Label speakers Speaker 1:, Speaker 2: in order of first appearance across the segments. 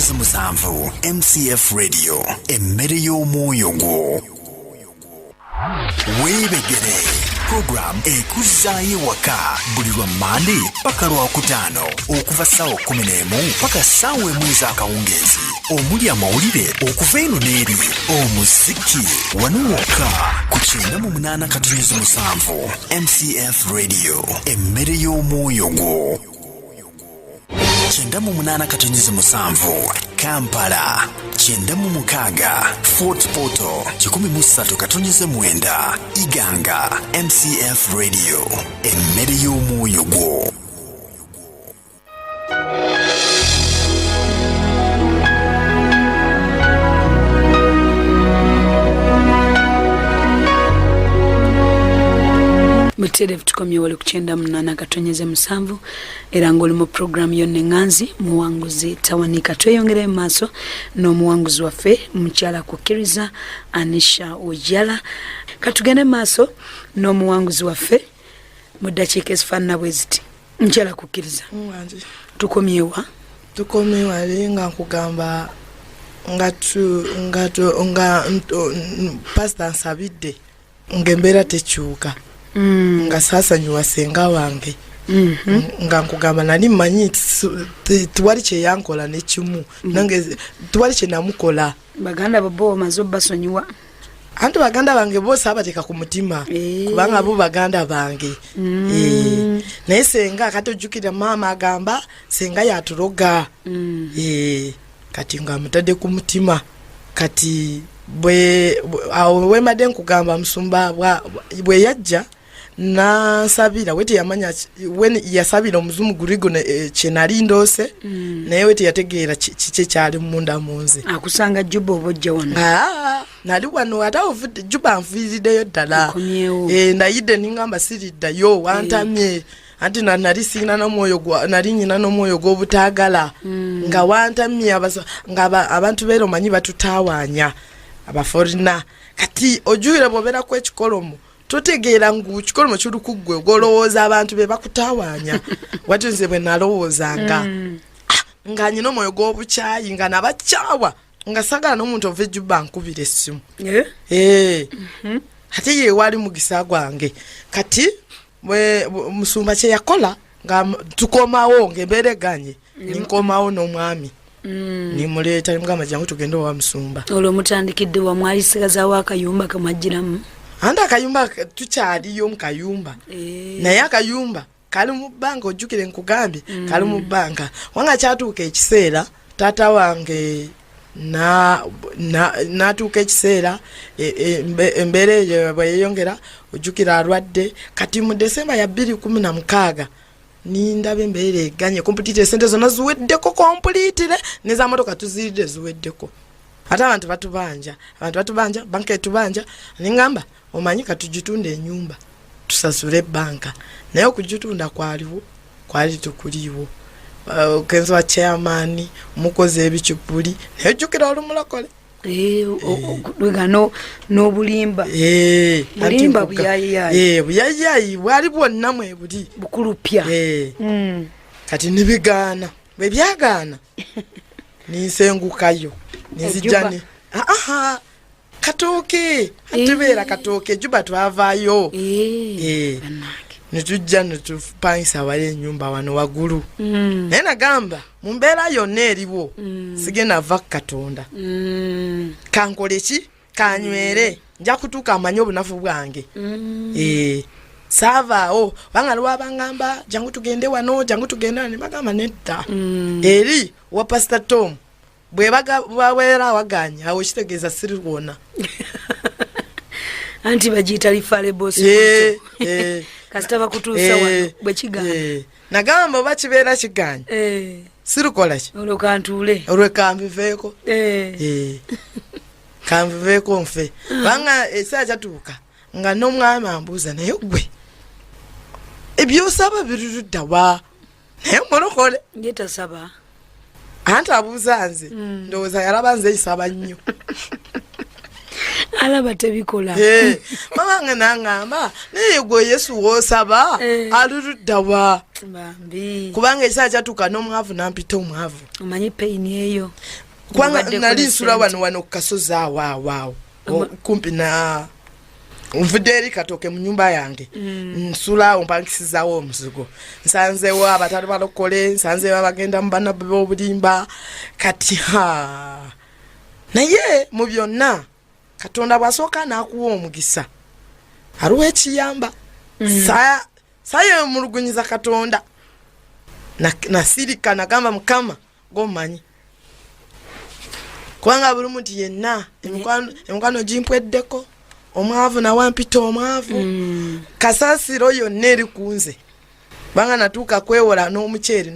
Speaker 1: katonnyeza musanvu MCF Radio emmere y'omwoyo gwo weebegere program ekuzaayo waka buli lwa Monday paka Lwakutaano okuva ssaawa 11 paka ssaawa 1 ez'akawungeezi omuli amawulire okuva eno n'eri omuziki wano wokka ku 98.7 MCF Radio emmere y'omwoyo gwo 98.7 Kampala 96 Fort Portal 13.9 Iganga MCF Radio emmere y'omwoyo gwo.
Speaker 2: Muterevu tukomye wali ku 98.7 era ng'oli mu program yonna enganzi muwanguzi tawanika. Tweyongere mu maaso n'omuwanguzi waffe mukyala Kwikiriza Anisha Ujarah. Katugende mu maaso n'omuwanguzi waffe mu ddakiika ezifaanana bwe ziti. Mukyala Kwikiriza tukomyewa
Speaker 3: wali nga nkugamba nga pastor nsabidde ng'embeera tekyuka nga saasanyuwa senga wange nga nkugamba nali mmanyi tuwali kye yankola n'ekimu nange tuwali kye namukola
Speaker 2: baganda bo mazo basonyiwa
Speaker 3: anti baganda bange bose abateeka ku mutima kubanga bo baganda bange naye senga kati ojjukira maama agamba senga yatuloga kati nga mutadde ku mutima kati awo wemadde nkugamba musumba bwe yajja nasabira wete yamanya when yasabira omuzimu gurigo kye nali ndoose naye wete yategeera kiki kyali munda munze
Speaker 2: akusanga Juba obojja wano
Speaker 3: nali wano ate ovudde Juba nfiiriddeyo ddala ndayidde ningamba siriddayo wantamye anti nali sina n'omwoyo nali nyina n'omwoyo gw'obutaagala nga wantamye nga abantu beero omanyi batutawaanya abaforina kati ojuire bw'obeera kw'ekikolomo totegeera ngu kikolomo kiri ku ggwe golowooza abantu be bakutawaanya wati nze bwe nalowoozanga nga nyina omwoyo gw'obukyayi nga nabakyawa nga sagala n'omuntu ova Juba nkubira essimu ate ye wali mugisa gwange kati musumba kye yakola nga tukomawo ng'embeera eganye ninkomawo n'omwami nimuleeta nimugamba jangu tugende wa musumba
Speaker 2: olwo mutandikidde wa mwali sigazaawo akayumba kamwajjiramu
Speaker 3: andi akayumba tukyaliyo mu kayumba naye akayumba kali mu bbanga ojjukire nkugambye kali mu bbanga wanga kyatuuka ekiseera taata wange natuuka ekiseera embeera eyo bweyeyongera ojjukira alwadde kati mu Desemba ya 2016 nindaba embeera eganye kompulitire sente zonna ziweddeko kompulitire neza motoka tuziridde ziweddeko ate abantu batubanja banka etubanja ningamba omanyi katugitunda ennyumba tusasule banka naye okugitunda kwali tukuliwo kenzo wa chairman mukoze ebicupuli naye ojjukira olumulokole
Speaker 2: n'obulimba bulimba
Speaker 3: buyayayi bwali bwonna mwebuli
Speaker 2: bukulupya
Speaker 3: kati nibigaana bwe byagaana ninsengukayo nizijjani katooke atubeera katooke Juba twavaayo netujja netupangisa wali ennyumba wano waggulu naye nagamba mu mbeera yonna eriwo sigenda va Katonda kankole ki kanywere nja kutuuka amanye obunafu bwange saavaawo banga lwabangamba jangu tugende wano jangu tugende wano bagamba nedda eri wa Pastor Tom bwe baweera waganya awo kitegeeza sirwona
Speaker 2: anti bagiyita lifale bosi kasita bakutuusa wano bwe kigamba
Speaker 3: nagamba oba kibeera kiganya sirukola ki
Speaker 2: olwo kantuule
Speaker 3: olwo kanviveeko kanviveeko nfe banga esaa kyatuuka nga n'omwami ambuuza naye gwe ebyosaba birudda wa naye mulokole
Speaker 2: ngetasaba
Speaker 3: anti abuuza nze ndowooza yalaba nze isaba nnyo
Speaker 2: alaba tebikola
Speaker 3: mama nga nangamba naye gwe Yesu w'osaba aluluddawa
Speaker 2: bambi
Speaker 3: kubanga ekiseera kyatuuka n'omwavu nampita omwavu
Speaker 2: omanyi peyini eyo
Speaker 3: kubanga nali nsula wano ku kasozi awo kumpi na nvudde eri Katooke mu nyumba yange nsula ompankisizaawo omuzigo nsanzeewo abatali balokole nsanzeewo abagenda mu bana b'obulimba kati naye mu byonna Katonda bw'asooka n'akuwa omugisa aliwo ekiyamba sayo emulugunyiza Katonda nasirika nagamba Mukama g'omanyi kubanga buli muntu yenna emikwano gimpweddeko omwavu nawampita omwavu kasasiro yonna eri kunze banga natuuka kwewola n'omuceeri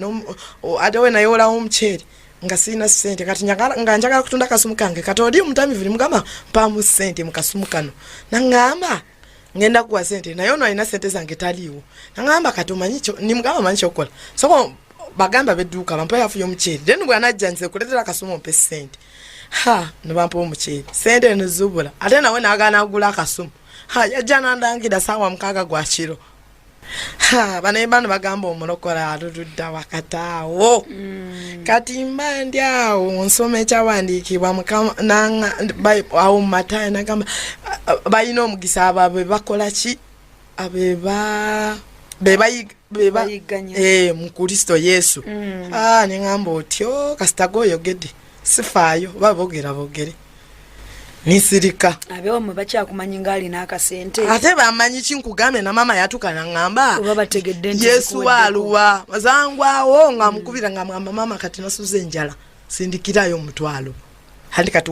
Speaker 3: ate we nayewolawo omuceeri nga sirina ssente kati nga njagala kutunda kasumu kange kati oli omutamivu nimugamba mpaamu ssente mu kasumu kano nangamba ngenda kuwa ssente naye ono alina ssente zange taliiwo nangamba kati omanyi nimugamba manyi kyokukola soko bagamba bedduuka bampa yafu y'omuceeri then bwe anajja nze kuleetera kasumu ompe ssente nebampa omuceeri ssente nezubula ate nawe naagala nagula akasumu yajja nandangira saawa 6 gwa kiro banaye bano bagamba omulokola aluludda wakataawo kati mba ndi awo nsoma ekyawandiikibwa awo mu Matayo nagamba balina omugisa abo bebakola ki bebayiganya mu Kristo Yesu neŋamba otyo kasita goyogedde sifaayo babogere nisirika
Speaker 2: abewo mwe bakyakumanyi ngali n'akasente
Speaker 3: ate bamanyi kinkugambe na mama yatukana ngamba
Speaker 2: oba bategedde nti
Speaker 3: Yesu aluwa mazangwawo nga mukubira nga mama kati nasuze enjala sindikirayo omutwalo handi kati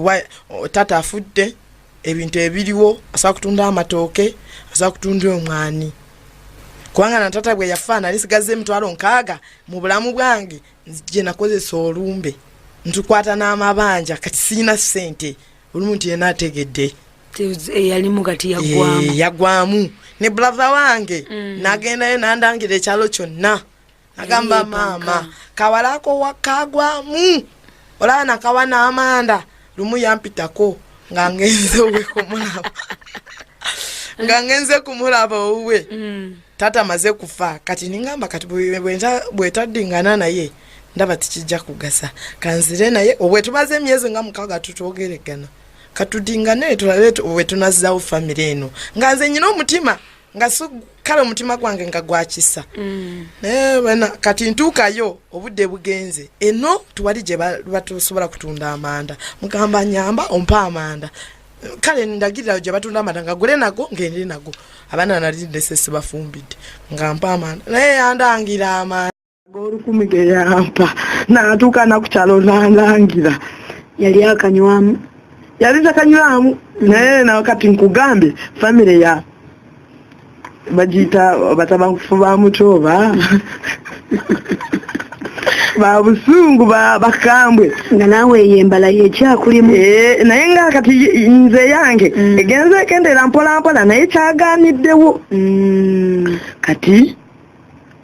Speaker 3: tata afudde ebintu ebiriwo asa kutunda amatooke asa kutunda omwani kubanga na tata bwe yafaana lisigaze emitwalo 6 mu bulamu bwange nje nakozesa olumbe ntukwata n'amabanja kati sina ssente buli muntu yena ategedde
Speaker 2: yalimu kati
Speaker 3: yagwamu ne brother wange nagendayo nandangira ekyalo kyonna nagamba mama kawalako wakagwamu olaba nakawa n'amanda lumu yampitako nga ngenze kumulaba owe tata maze kufa kati ningamba kati bwetaddingana naye ndaba tikijja kugasa kanzire naye obwe tumaze emyezi nga 6 tutogeregana katudingane tulabe obwe tunazzawo family eno nga nze nyina omutima nga kale omutima gwange nga gwakisa bana kati ntuukayo obudde bugenze eno tuwali gye batusobola kutunda amanda mugamba nyamba ompa amanda kale ndagirira gye batunda amanda nga gule nago ngende nago abaana nalinde sesi bafumbidde nga mpa amanda naye yandangira amanda
Speaker 4: Gorukumi ge yampa natuuka nakukyalo nandangira
Speaker 2: yali akanywamu
Speaker 4: yali takanywamu naye nakati nkugambe family ya bajita batabankufu bamutoba babusungu bakambwe
Speaker 2: nga nawe yembala yekyakulimu
Speaker 4: naye nga kati nze yange egenze ekendera mpola naye kyaganiddewo kati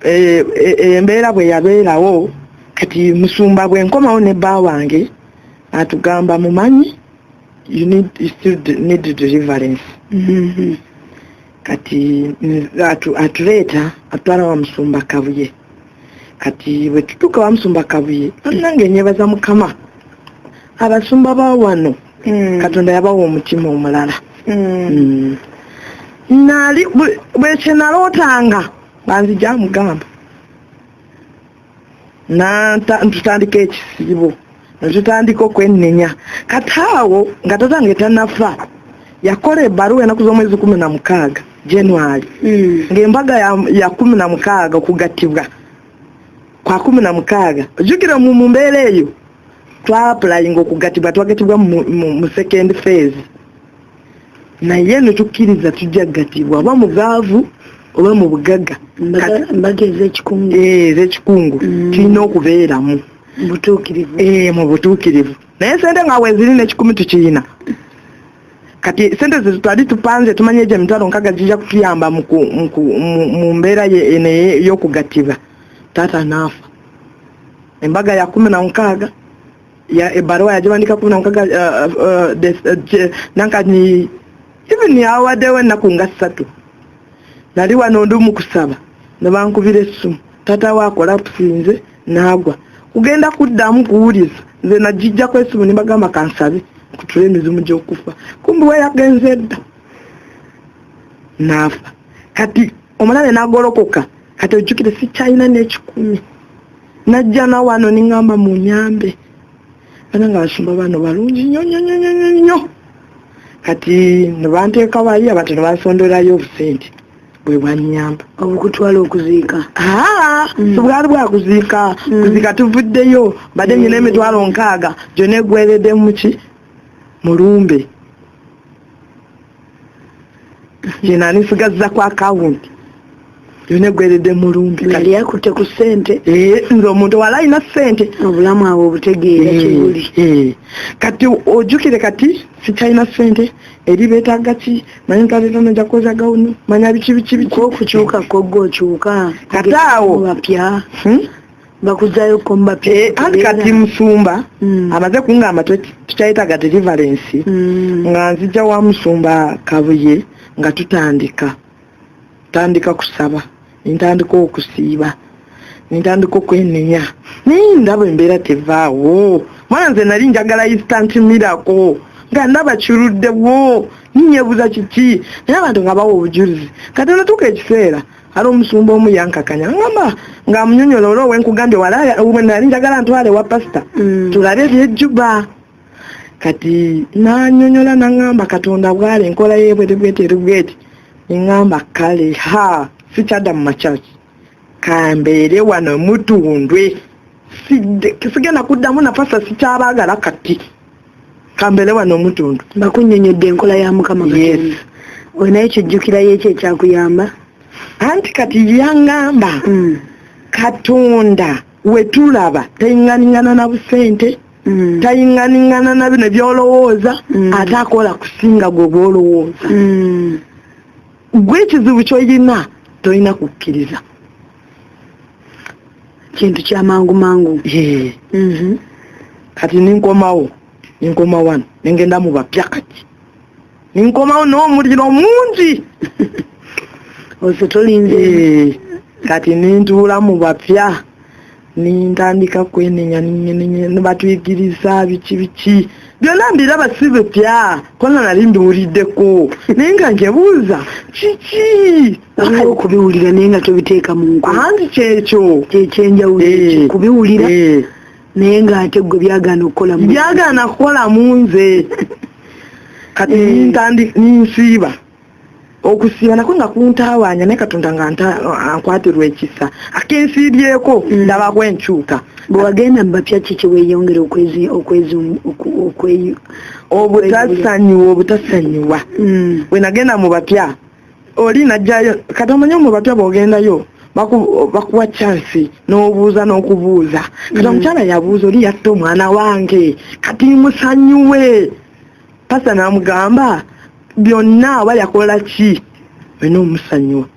Speaker 4: embeera bwe yabeerawo kati musumba bwe nkomawo ne bba wange atugamba mumanyi you still need deliverance kati atuleeta atwala wa musumba Kabuye kati bwe tutuuka wa musumba Kabuye nange nyebaza Mukama abasumba ba wano Katonda yabawa omutima omulala nali bwe kyenalootanga banzija mugamba ntutandika ekisibo netutandika okwenenya kataawo nga tatange tanafa yakola ebbaluwa enaku z'omwezi 16 January ng'embaga ya 16 okugattibwa kwa 16 ojjukira mu mbeera eyo twapulayinga okugattibwa twagattibwa mu second phase naye netukkiriza tujja kugattibwa oba mugaavu oba mu bugagga
Speaker 2: mbaga ez'ekikungu
Speaker 4: ez'ekikungu tulina okubeeramu mu butuukirivu naye sente nga weziri n'ekikumi tukiyina kati sente ze twali tupanze tumanye egyo emitwalo 6 gijja kutuyamba mu mbeera y'okugattibwa taata naafa embaga ya 16 ya ebbaluwa yagibandika 16 nankani even yawaddewo ennaku nga 3 nali wano ndi mu kusaba ne bankubira essimu tata waakola pusinze n'agwa kugenda kuddamu kuwuliza nze nagijjako essimu ne bagamba kansabe kutula emizimu gy'okufa kumbi we yagenze dda n'afa kati omulane n'agolokoka kati ojjukire sikyalina n'ekikumi najja na wano niŋŋamba munyambe bana nga basumba bano balungi nnyo kati ne banteeka wali abantu ne bansondolayo obusente bwe bwannyamba
Speaker 2: obukutwala okuziika
Speaker 4: bwali bwakuziika kuziika tuvuddeyo badde nyina emitwalo 6 gyonna eggweredde muki mulumbe gyena nisigaza ku akawunti yonna eggweredde mulumbe
Speaker 2: yali akutte ku ssente
Speaker 4: nze omuntu wala alina ssente
Speaker 2: obulamu abo obutegeera kyebuli
Speaker 4: kati ojjukire kati sikyalina ssente eri beetaaga ki manye ntaletono nja kukoza gawuni manya biki
Speaker 2: okukyuka kogga okyuka
Speaker 4: kati awo
Speaker 2: bapya bakuzayo kombapya
Speaker 4: anti kati musumba amaze kungamba tukyayitaga deliverance nga nzijja wa musumba kabuye nga tutandika kusaba nintandika okusiiba nintandika okwenenya naye ndaba embeera tevaawo mwana nze nali njagala instant miracle nga ndaba kiruddewo ninyebuza kiki naye abantu nga bawa obujulizi kati natuuka ekiseera ali omusumba omu yankakanya ngamba ng'amunyonyola olwo wenkugambye nali njagala ntwale wa pasita tulabe ebyejjuba kati nanyonyola naŋŋamba katonda bwali enkola yebwetebweterubweti niŋŋamba kale sikyadda mu makyaki kambeere wano mutundwe sigenda kuddamu nafasa sikyabaagala kati kambeere wano mutundwe
Speaker 2: bakunyonyodde enkola ya mukama katonda olinayo kijjukirayo ekyo ekyakuyamba
Speaker 4: anti kati yaŋŋamba katonda wetulaba tayiŋŋaniŋŋana na busente tayiŋŋaniŋŋana na bino byolowooza ate akola kusinga gwe bwolowooza gwe ekizibu ky'olina tolina kukkiriza
Speaker 2: kintu kya mangu
Speaker 4: kati ninkomawo wano nengenda mu bapya kati ninkomawo n'omuliro mungi
Speaker 2: ose tolinze
Speaker 4: kati nintuula mu bapya nintandika kwenenya batuyigiriza biki byonna mbiraba si bipya kona nali mbiwuliddeko naye nga njebuuza kiki
Speaker 2: okubiwulira naye nga tobiteeka mu nkola
Speaker 4: anti kyekyenjawulo
Speaker 2: kubiwulira naye nga ate gwe byagaana
Speaker 4: okukola mu nze kati ninsiiba okusiiba nako nga kuntawanya naye katonda nga ankwatirwa ekisa akensiibyeko ndaba kwenkyuka
Speaker 2: bwe wagenda mu bapya kiki weeyongera
Speaker 4: obutasonyiwa bwe nagenda mu bapya oli najjayo kati omanye mu bapya bw'ogendayo bakuwa chansi n'obuuza n'okubuuza kati omukyala yabuuza oli yatta omwana wange kati musanyuwe pasa n'amugamba byonna aba yakola ki wena omusanyuwa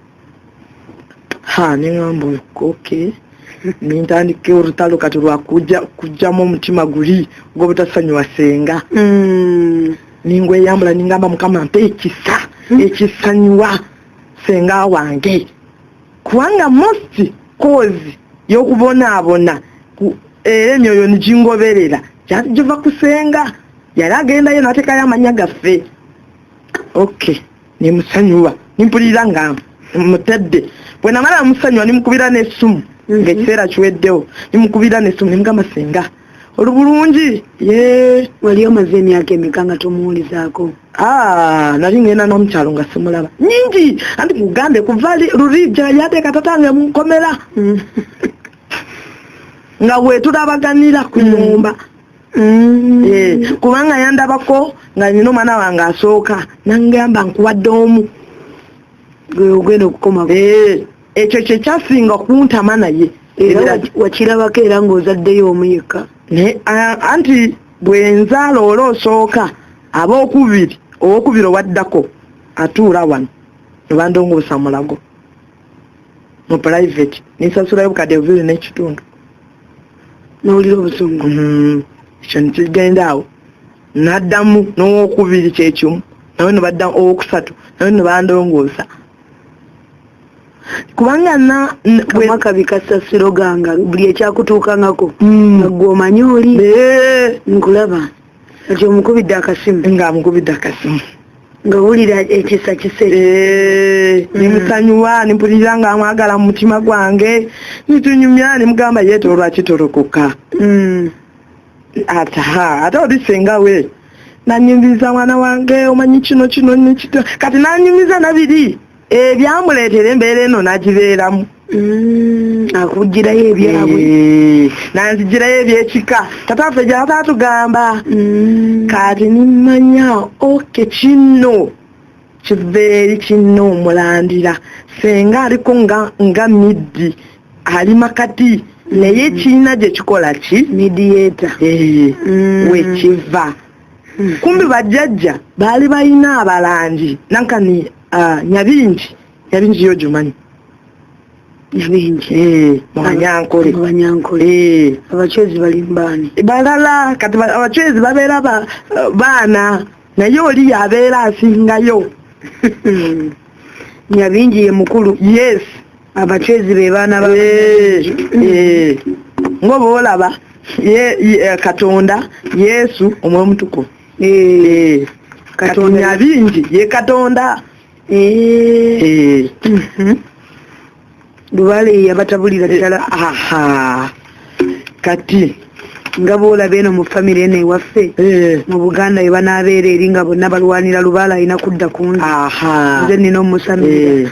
Speaker 4: neŋamba oke nintandika olutalo kati lwakugjamu omutima guli gw'obutasanyuwa senga ningweyambula ningamba mukama mpe ekisa ekisanyuwa senga wange kubanga most cause y'okubonaabona era emyoyo nigingoberera giva kusenga yali agendayo nateekayo amanya gaffe nimusanyuwa nimpulira nga mutedde bwe namala musanyuwa nimukubira n'essumu ng'ekiseera kiweddewo nimukubira n'essumu nimugamba senga oli bulungi
Speaker 2: wali omaze emyaka emeka nga tomuwulizaako
Speaker 4: nali ngenda n'omukyalo nga simulaba nyingi anti kugambe kuva lulijja yateeka tatange munkomera nga bwetulabaganira ku nyumba kubanga yandabako nga nina omwana wange asooka nangamba nkuwadde omu
Speaker 2: ogenda okukoma
Speaker 4: ekyo kyekyasinga okuntama naye
Speaker 2: wakirabako era ng'ozaddeyo omu yekka
Speaker 4: anti bwenzaala ola osooka owookubiri owaddako atuula wano nebandongoosa mulago mu private ninsasulayo bukadde 2.5
Speaker 2: n'owulira obusungu
Speaker 4: ekyo nikigenda awo naddamu n'owookubiri kyekimu nawe ne badda owokusatu nawe ne bandongoosa kubanga
Speaker 5: kamaka bikasasiro ganga buli ekyakutuukangako nga gwe omanyi oli nkulaba ati omukubidde akasimu nga wulira ekisa kisere
Speaker 4: nimusanyuwa nimpulira nga amwagala mu mutima gwange nitunyumya nimugamba yeete olwakitolokoka ate olisenga we nanyumiriza mwana wange omanyi kino nikito kati nanyumiza nabiri ebyamuleetera embeera eno nagibeeramu
Speaker 5: akugirayo ebyabwe
Speaker 4: nanzigirayo ebyekika tataffe gyataatugamba kati nimanya oke kino kiva eri kino omulandira senga aliko nga middi ali makati naye kiina gye kikola ki
Speaker 5: midieta
Speaker 4: wekiva kumbi bajjajja baali balina abalangi nankani nyabingi yo gy'omanyi
Speaker 5: nyabingi
Speaker 4: abanyankole
Speaker 5: abacwezi balimbaani
Speaker 4: balala kati abacwezi babeera baana naye oli yabeera asingayo
Speaker 5: nyabingi ye mukulu
Speaker 4: yes
Speaker 5: abacwezi be baana
Speaker 4: ngoba olaba katonda yesu omwomutukuvu katonda nyabingi ye katonda
Speaker 5: lubale yabatabulira ddala
Speaker 4: kati
Speaker 5: nga boolaba eno mu famire eno ewaffe mu Buganda we banaabeera eri nga bonna balwanira lubaala alina kudda ku nze nina omusamirira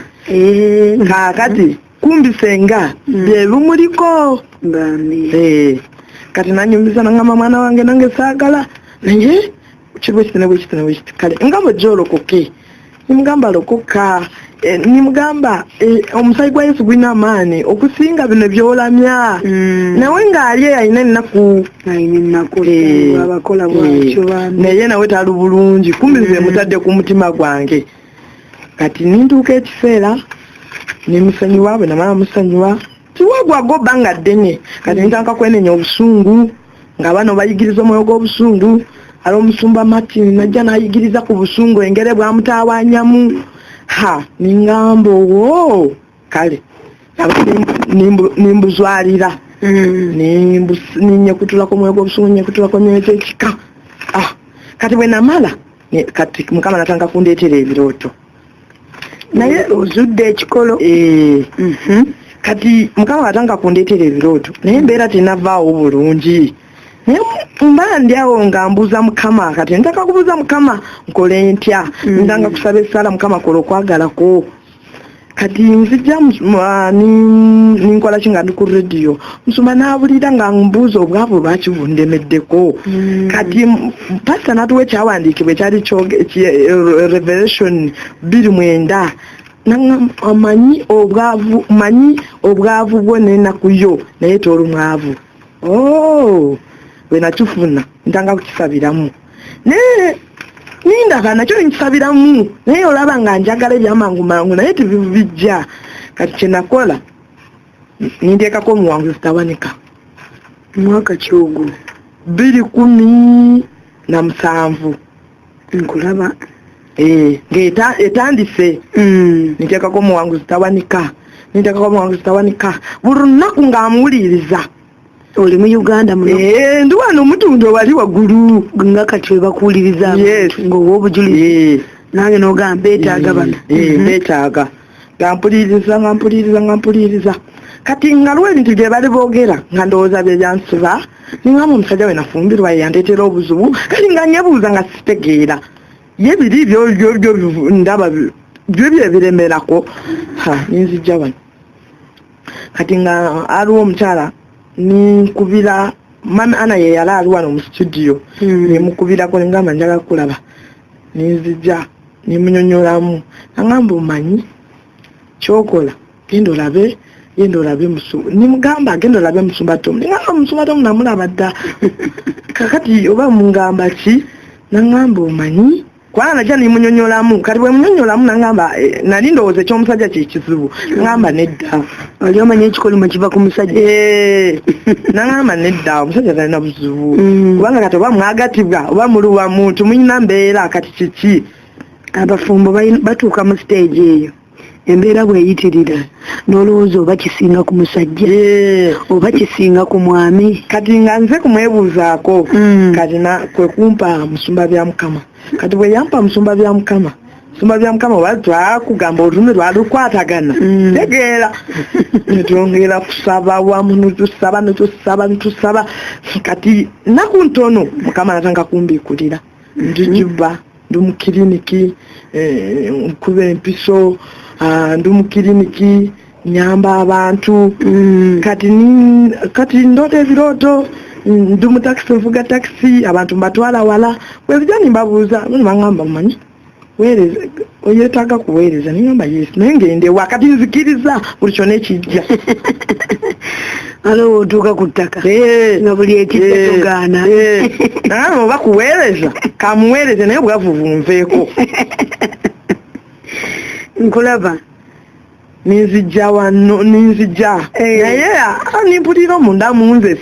Speaker 4: kaakati kumbi senga bye bumuliko kati nanyumiza nangamba mwana wange nange saagala naye kibwekiti kale nga bwejja olokoke nimugamba lokoka nimugamba omusaayi gwa Yesu gulina amaani okusinga bino byolamya nawe ng'ali alina ennaku
Speaker 5: abakola bwakyo
Speaker 4: naye nawe tali bulungi kumbi ze mutadde ku mutima gwange kati nintuuka ekiseera nimusonyiwa bwe namala musonyiwa tiwagwago bbanga ddene kati nitandika kwenenya obusungu nga bano bayigiriza omwoyo gw'obusungu ali omusumba Martin najja n'ayigiriza ku busungu engere bwamutaawanyamu ningamba owo kale nimbuzwalira ninyekutulako omwoyo gw'obusungu nyekutulako omwoyo kyekika kati bwe namala kati Mukama natanga kundeetera ebirooto
Speaker 5: naye ozudde ekikolo
Speaker 4: kati Mukama watanga kundeetera ebirooto naye embeera tenavaawo bulungi naye mbala ndyawo nga mbuuza Mukama kati ntaka kubuuza Mukama nkole ntya ntanga kusaba essaala Mukama kola okwagalako kati nzijja ninkola ki nga ndi ku rediyo nsoma n'abulira nga mbuuza obwavu lwaki bundemeddeko kati pasita natuwa ekyawandiikibwa ekyali Revelation 2:9 manyi obwavu bwo n'ennaku yo naye toli mwavu bwe nakifuna ntanga kukisabiramu naye nindaba nakyo nkisabiramu naye olaba nga njagala ebyamangu mangu naye tebijja kati kyenakola ninteekako omuwanguzi tawanika
Speaker 5: mwaka kyogo
Speaker 4: 2017
Speaker 5: nkulaba
Speaker 4: ng'etandise ninteekako omuwanguzi tawanika buli lunaku ng'amuwuliriza
Speaker 5: oli mu Uganda muno
Speaker 4: ndi wano omutundo wali waggulu
Speaker 5: nga kati we bakuwuliriza ng'ow'obujulirwa nange n'ogamba beetaaga bano
Speaker 4: beetaaga ngampuliriza kati nga lwa ebintu bye bali boogera nga ndowooza bye byansiba ningamba omusajja we nafumbirwa ye yandeetera obuzibu kati nga nyebuuza nga sitegeera ye biri byo ndaba byo byebiremerako ninzijja wano kati nga aliwo omukyala ninkubira mami Ana ye yali ali wano mu studio nimukubirako ningamba njagala kulaba ninzijja nimunyonyolamu nangamba omanyi kyokola genda olabe nimugamba genda olabe Musumbatomu ningamba Musumbatomu namulaba dda kakati oba mungamba ki nangamba omanyi kubanga najja nimunyonyolamu kati bwe munyonyolamu nangamba nali ndowooza ekyomusajja kyekizibu nangamba nedda
Speaker 5: oli omanya ekikolimo kiva ku musajja
Speaker 4: nangamba nedda omusajja talina buzibu kubanga kati oba mwagattibwa oba muluwa muntu mulina mbeera kati kiki
Speaker 5: abafumbo batuuka mu stage eyo embeera bweyitirira n'olowooza oba kisinga ku musajja oba kisinga ku mwami.
Speaker 4: Kati nga nze kumwebuuzaako kati kwe kumpa musumba bya Mukama. Kati bwe yampa musumba bya Mukama oba twakugamba olulimi lwalukwatagana tegeera netwongera kusaba wamu netusaba kati naku ntono Mukama natanga kumbikulira ndijuba ndi mu kiriniki nkuba empiso ndi mu kiriniki nyamba abantu kati ndoto ebirooto ndi mu taxi nvuga taxi abantu mbatwala wala bwebijja nimbabuuza nibangamba mumanyi weereza oyetaaga kuweereza ningamba yes naye ngende wakati nzikiriza buli kyonna ekijja
Speaker 5: alo otuuka ku ttaka nga buli ekijja togaana
Speaker 4: nangamba oba kuweereza kamuweereze naye bwavuvunveeko
Speaker 5: nkulaba
Speaker 4: ninzijja wano ninzijja naye nimpulira omunda munze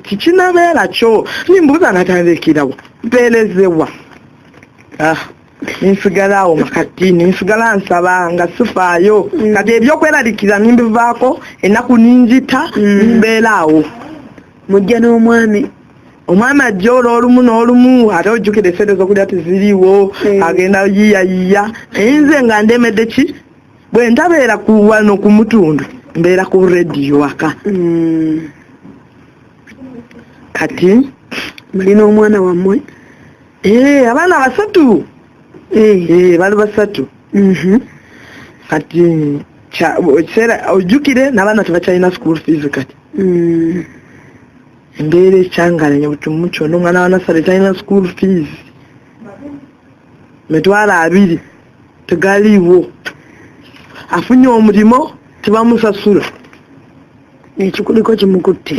Speaker 4: kikinabeera kyo nimbuuza natandikirawo mpeerezewa ninsigalawo makati ninsigala nsaba nga sifaayo kati ebyokweraliikira nimbivaako ennaku ninzita nimbeeraawo.
Speaker 5: Mujja n'omwami
Speaker 4: ajja olw'olumu n'olumu ate ojjukira esente z'okulya teziriiwo agenda yiyayiya naye nze nga ndemedde ki bwe ntabeera wano ku mutundu mbeera ku rediyo waka. Kati
Speaker 5: mulina omwana wammwe?
Speaker 4: Abaana basatu bali basatu. Kati ekiseera ojjukire n'abaana tebakyalina school fees kati embeera ekyangalanya butumu kyonna omwana wa nasale talina school fees mitwalo 2 tegaliiwo afunye omulimu tebamusasula
Speaker 5: ekikuliko kimukutte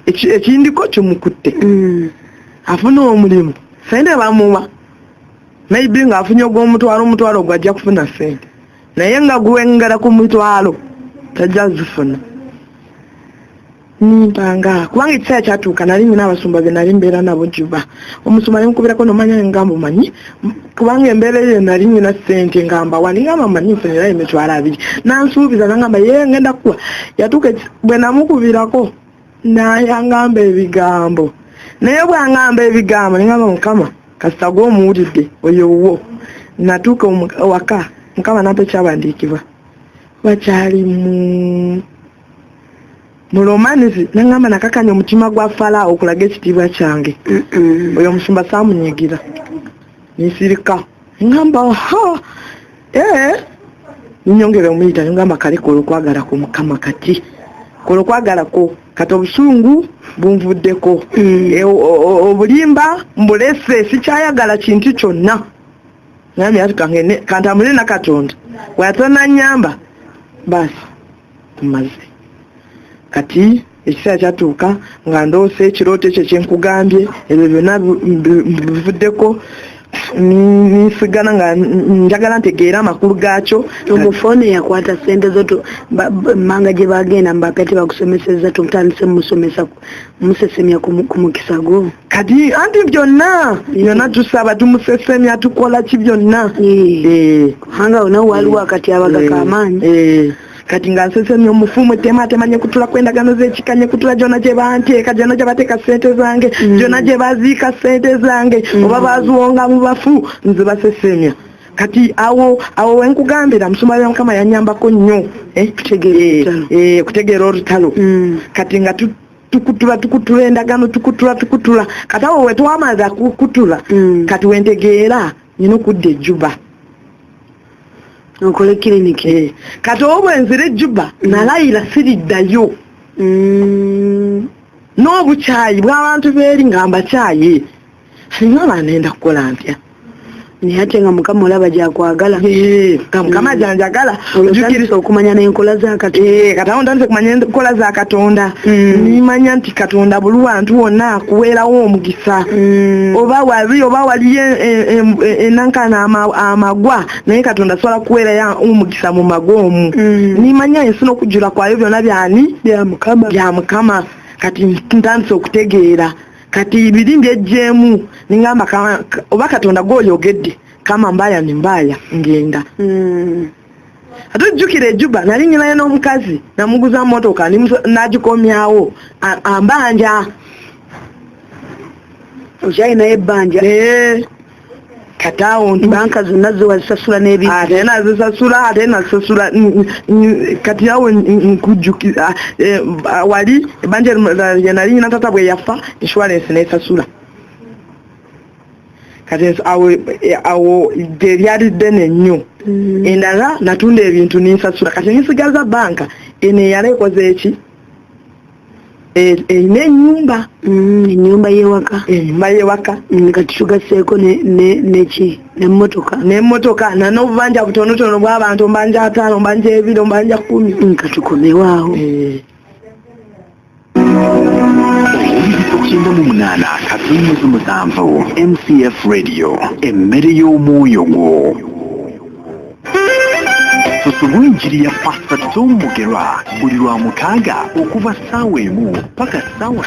Speaker 4: ekindiko kimukutte afuna omulimu sente bamuwa maybe ng'afunye ogw'omutwalo gwajja kufuna sente naye nga guwengera ku mitwalo tajja zifuna nimpanga kubanga ekiseera kyatuuka nali nyina abasumba be nali mbeera nabo Juba omusumba nemukubirako nomanya ngamba omanyi kubanga embeera eyo nali nyina sente ngamba waningamba manyi nfunirayo emitwalo 2 nansuubiza nangamba ngenda kuwa yatuuka bwe namukubirako nayangamba ebigambo naye bwangamba ebigambo ningamba Mukama kasita gw'omuwulidde oyowo natuuka waka Mukama nampa ekyawandiikibwa bakyali mu romanizi nangamba nakakanya omutima gwa Falaawo okulaga ekitiibwa kyange oyo omusumba saamunyigira nisirika ngamba ninyongera omuyita ningamba kale kola okwagala ku Mukama kati kola okwagala ko kati obusungu bunvuddeko obulimba mbulese sikyayagala kintu kyonna nami atukangene kantambule na Katonda wayatona nyamba basi tumaze kati ekiseera kyatuuka nga ndoose ekirooto ekyo kyenkugambye ebyo byonna bivuddeko nisigana nga njagala ntegeera amakulu gaakyo.
Speaker 5: Omufone yakwata sente zoto manga gye bagenda mbapete bagusomeseza tutandise musomesa musesemya ku mukisa gwo
Speaker 4: kati anti byonna tusaba tumusesemya tukola ki byonna
Speaker 5: hanga ona waliwo akati abaga kamaanyi
Speaker 4: kati nga nsesemya omufumu temanye kutula kwendagano z'ekikanye kutula gyonna gye banteeka gyonna gye bateeka ssente zange gyonna gye baziika ssente zange oba baziwonga mu bafu nze basesemya kati awo wenkugambira musumba wa Mukama yanyambako nnyo kutegeera olutalo kati nga tukutula endagano tukutula kati awo wetwamaza kukutula kati wentegeera nina okudda e Juba
Speaker 5: okole kiriniki
Speaker 4: kati obwenzire Juba nalayira siriddayo n'obukyayi bw'abantu beeri nga mbakyaye singa banenda kukola ntya
Speaker 5: naye ate nga Mukama olaba gyakwagala
Speaker 4: nga Mukama gyanjagala
Speaker 5: ojukiriza okumanya n'enkola za Katonda
Speaker 4: kati awo ntandise kumanya enkola za Katonda nimanya nti Katonda buli wantu wonna akuweerawo omugisa oba waliyo enankana amagwa naye Katonda asobola kuweerayo omugisa mu magwa omwo nimanya ensi n'okujjula kwayo byonna bya Mukama kati ntandise okutegeera kati ebiri byejjeemu ningamba oba Katonda gw'oyogedde kama mbaya ni mbaya ngenda atujjukira Juba nali nyinayo n'omukazi namuguza motoka nagikomyawo ambanja
Speaker 5: okyalina ebbanja
Speaker 4: katawo
Speaker 5: banka zonna zewazisasula n'ebintu
Speaker 4: ate nazisasula ate nasasula kati awo nkujjukira wali ebbanja nali nyina tata bwe yafa insurance nesasula kati awo lyali ddene nnyo endala natunda ebintu ninsasula kati nisigaza banka eno eyala ekoze eki eyina ennyumba y'ewaka
Speaker 5: kati tugaseeko
Speaker 4: n'emmotoka n'obubanja butonotono bw'abantu mbanja 5 mbanja 2 mbanja 10
Speaker 5: katukomewawo
Speaker 1: 98 katumuluzu 7 MCF Radio emmere y'omwoyo gwo tusubwe enjiri ya Pastor Tom Mugerwa buli lwa mukaaga okuva ssaawa 1 paka ssaawa